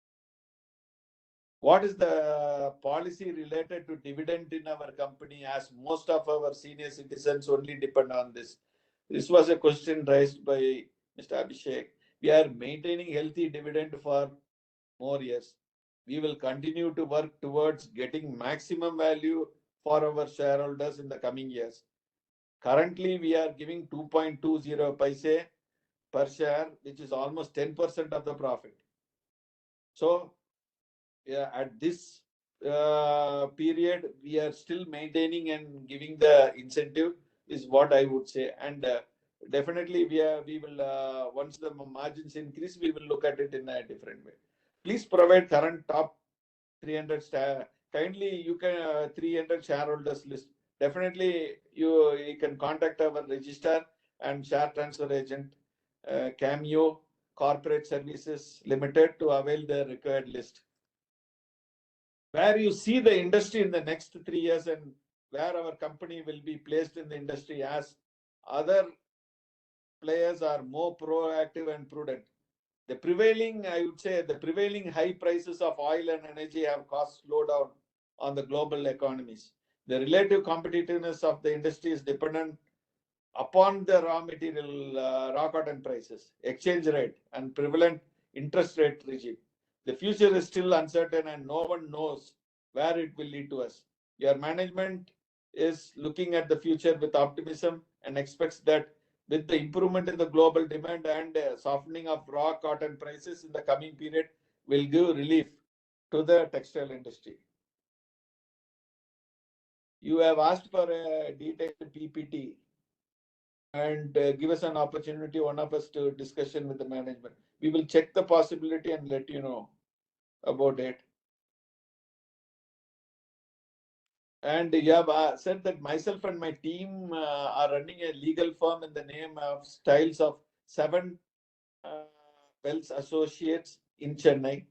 What is the policy related to dividend in our company, as most of our senior citizens only depend on this? This was a question raised by Mr. Abhishek. We are maintaining healthy dividend for more years. We will continue to work towards getting maximum value for our shareholders in the coming years. Currently, we are giving 2.20 paise per share, which is almost 10% of the profit. So, yeah, at this period, we are still maintaining and giving the incentive, is what I would say. And definitely, we will once the margins increase, we will look at it in a different way. Please provide current top 300 kindly you can 300 shareholders list. Definitely you can contact our registrar and share transfer agent Cameo Corporate Services Limited to avail the required list. Where you see the industry in the next 3 years and where our company will be placed in the industry, as other players are more proactive and prudent. The prevailing, I would say, the prevailing high prices of oil and energy have caused slowdown on the global economies. The relative competitiveness of the industry is dependent upon the raw material, raw cotton prices, exchange rate, and prevalent interest rate regime. The future is still uncertain and no one knows where it will lead to us. Your management is looking at the future with optimism and expects that with the improvement in the global demand and softening of raw cotton prices in the coming period will give relief to the textile industry. You have asked for a detailed PPT and give us an opportunity, one of us, to discussion with the management. We will check the possibility and let you know about it. And you have said that myself and my team are running a legal firm in the name of Styles of 7 Wells Associates in Chennai.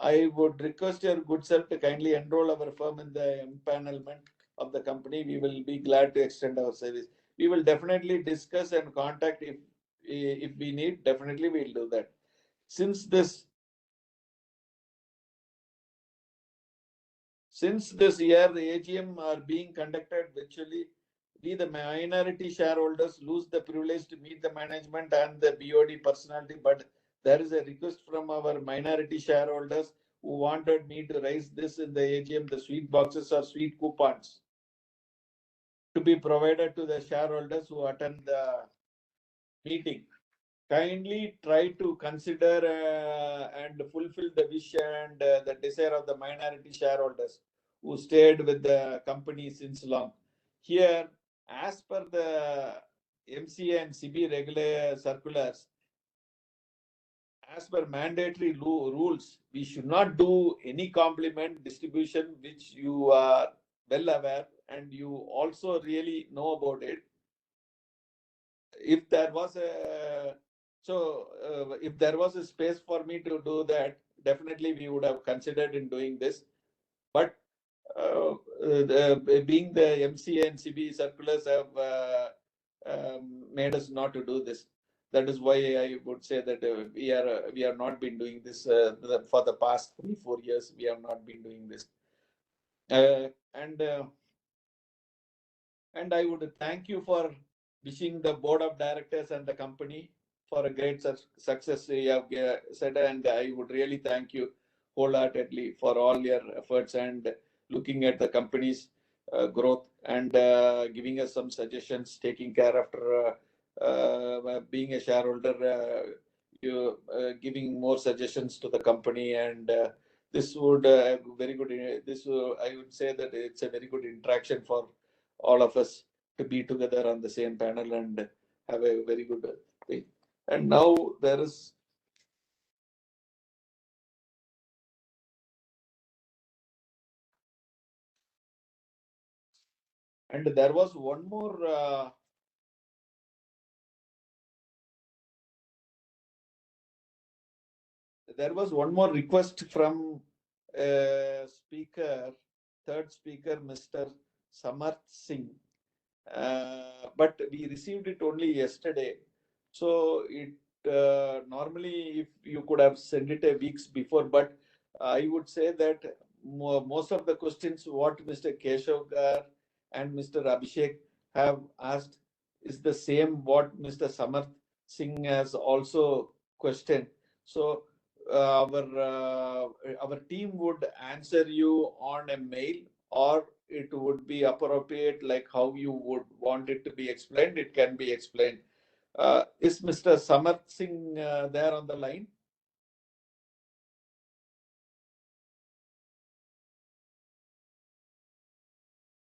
I would request your good self to kindly enroll our firm in the empanelment of the company. We will be glad to extend our service. We will definitely discuss and contact if we need. Definitely we'll do that. Since this year the AGM are being conducted virtually, we the minority shareholders lose the privilege to meet the management and the BOD personality, but there is a request from our minority shareholders who wanted me to raise this in the AGM, the sweet boxes or sweet coupons to be provided to the shareholders who attend the meeting. Kindly try to consider and fulfill the wish and the desire of the minority shareholders who stayed with the company since long. Here, as per the MCA and CB regular circulars, as per mandatory rules, we should not do any compliment distribution, which you are well aware and you also really know about it. If there was a space for me to do that, definitely we would have considered in doing this. But being the MCA and CB circulars have made us not to do this. That is why I would say that we have not been doing this for the past 3-4 years. We have not been doing this, and I would thank you for wishing the board of directors and the company for a great success you have said, and I would really thank you wholeheartedly for all your efforts and looking at the company's growth and giving us some suggestions, taking care after being a shareholder, you giving more suggestions to the company, and this would very good. This I would say that it's a very good interaction for all of us to be together on the same panel and have a very good thing. And now there is and there was one more. There was one more request from speaker, third speaker, Mr. Samarth Singh. But we received it only yesterday. So it normally, if you could have sent it a weeks before, but I would say that most of the questions what Mr. Keshav Gar and Mr. Abhishek have asked is the same what Mr. Samarth Singh has also questioned. So our team would answer you on a mail, or it would be appropriate like how you would want it to be explained. It can be explained. Is Mr. Samarth Singh there on the line?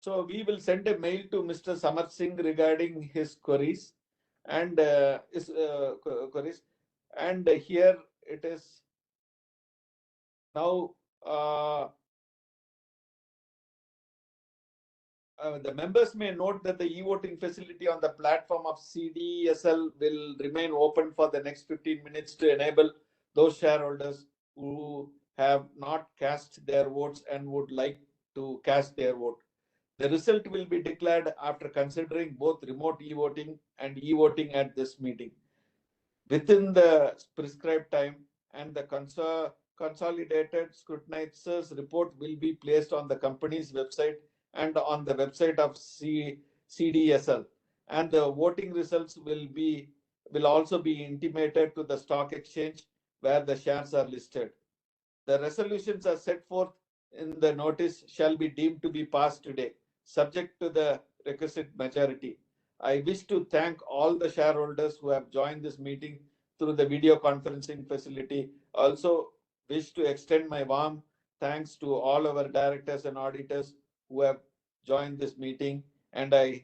So we will send a mail to Mr. Samarth Singh regarding his queries and queries. And here it is now. The members may note that the e-voting facility on the platform of CDSL will remain open for the next 15 minutes to enable those shareholders who have not cast their votes and would like to cast their vote. The result will be declared after considering both remote e-voting and e-voting at this meeting within the prescribed time, and the consolidated scrutinizer's report will be placed on the company's website and on the website of CDSL, and the voting results will also be intimated to the stock exchange where the shares are listed. The resolutions are set forth in the notice shall be deemed to be passed today, subject to the requisite majority. I wish to thank all the shareholders who have joined this meeting through the video conferencing facility. Also wish to extend my warm thanks to all our directors and auditors who have joined this meeting, and I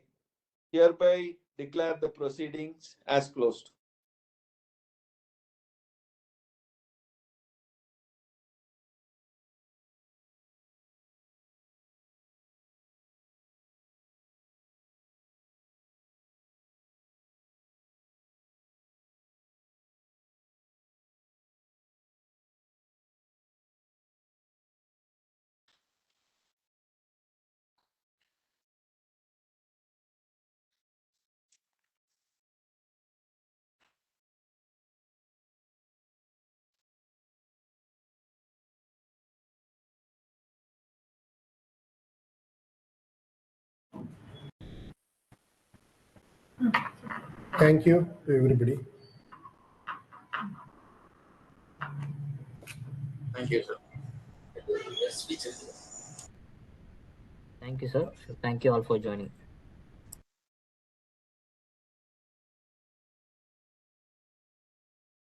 hereby declare the proceedings as closed. Thank you to everybody. Thank you, sir. Thank you, sir. Thank you all for joining.